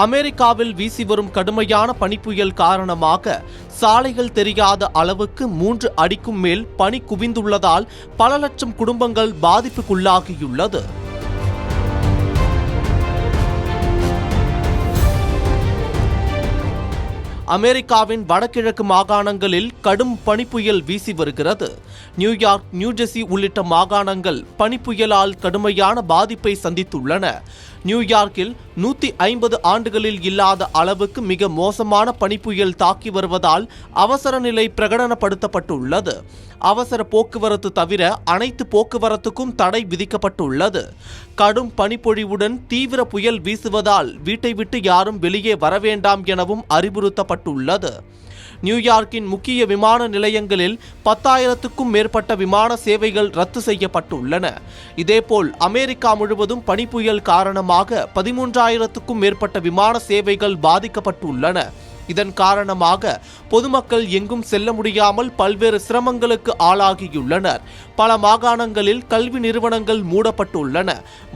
அமெரிக்காவில் வீசி வரும் கடுமையான பனிப்புயல் காரணமாக சாலைகள் தெரியாத அளவுக்கு 3 அடிக்கும் மேல் பனி குவிந்துள்ளதால் பல லட்சம் குடும்பங்கள் பாதிப்புக்குள்ளாகியுள்ளது. அமெரிக்காவின் வடகிழக்கு மாகாணங்களில் கடும் பனிப்புயல் வீசி வருகிறது. நியூயார்க், நியூஜெர்சி உள்ளிட்ட மாகாணங்கள் பனிப்புயலால் கடுமையான பாதிப்பை சந்தித்துள்ளன. நியூயார்க்கில் 150 ஆண்டுகளில் இல்லாத அளவுக்கு மிக மோசமான பனிப்புயல் தாக்கி வருவதால் அவசர நிலை பிரகடனப்படுத்தப்பட்டுள்ளது. அவசர போக்குவரத்து தவிர அனைத்து போக்குவரத்துக்கும் தடை விதிக்கப்பட்டுள்ளது. கடும் பனிப்பொழிவுடன் தீவிர புயல் வீசுவதால் வீட்டை விட்டு யாரும் வெளியே வர வேண்டாம் எனவும் அறிவுறுத்தப்பட்டுள்ளது. நியூயார்க்கின் முக்கிய விமான நிலையங்களில் 10,000க்கும் மேற்பட்ட விமான சேவைகள் ரத்து செய்யப்பட்டுள்ளன. இதேபோல் அமெரிக்கா முழுவதும் பனிப்புயல் காரணமாக 13,000க்கும் மேற்பட்ட விமான சேவைகள் பாதிக்கப்பட்டுள்ளன. இதன் காரணமாக பொதுமக்கள் எங்கும் செல்ல முடியாமல் பல்வேறு சிரமங்களுக்கு ஆளாகியுள்ளனர். பல மாகாணங்களில் கல்வி நிறுவனங்கள் மூடப்பட்டுள்ளன.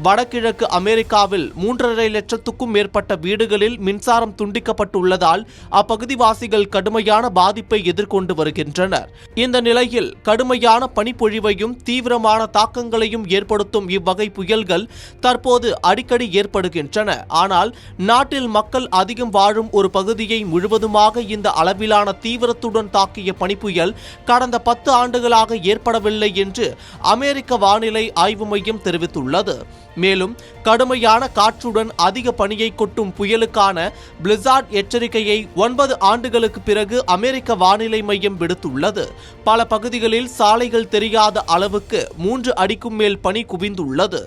வடகிழக்கு அமெரிக்காவில் 3.5 லட்சத்துக்கும் மேற்பட்ட வீடுகளில் மின்சாரம் துண்டிக்கப்பட்டுள்ளதால் அப்பகுதிவாசிகள் கடுமையான பாதிப்பை எதிர்கொண்டு வருகின்றனர். இந்த நிலையில் கடுமையான பனிப்பொழிவையும் தீவிரமான தாக்கங்களையும் ஏற்படுத்தும் இவ்வகை புயல்கள் தற்போது அடிக்கடி ஏற்படுகின்றன. ஆனால் நாட்டில் மக்கள் அதிகம் வாழும் ஒரு பகுதியை முழுவதுமாக இந்த அளவிலான தீவிரத்துடன் தாக்கிய பனிப்புயல் கடந்த 10 ஆண்டுகளாக ஏற்படவில்லை என்று அமெரிக்க வானிலை ஆய்வு மையம் தெரிவித்துள்ளது. மேலும் கடுமையான காற்றுடன் அதிக பனியை கொட்டும் புயலுக்கான பிளிஸார்ட் எச்சரிக்கையை 9 ஆண்டுகளுக்கு பிறகு அமெரிக்க வானிலை மையம் விடுத்துள்ளது. பல பகுதிகளில் சாலைகள் தெரியாத அளவுக்கு 3 அடிக்கும் மேல் பனி குவிந்துள்ளது.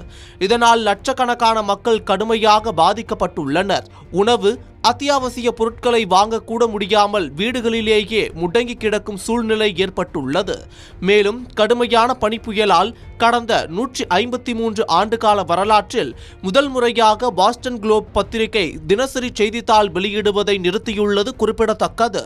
இதனால் லட்சக்கணக்கான மக்கள் கடுமையாக பாதிக்கப்பட்டுள்ளனர். உணவு, அத்தியாவசிய பொருட்களை வாங்கக்கூட முடியாமல் வீடுகளிலேயே முடங்கி கிடக்கும் சூழ்நிலை ஏற்பட்டுள்ளது. மேலும் கடுமையான பனிப்புயலால் கடந்த 153 ஆண்டுகால வரலாற்றில் முதல் முறையாக பாஸ்டன் குளோப் பத்திரிகை தினசரி செய்தித்தாள் வெளியிடுவதை நிறுத்தியுள்ளது குறிப்பிடத்தக்கது.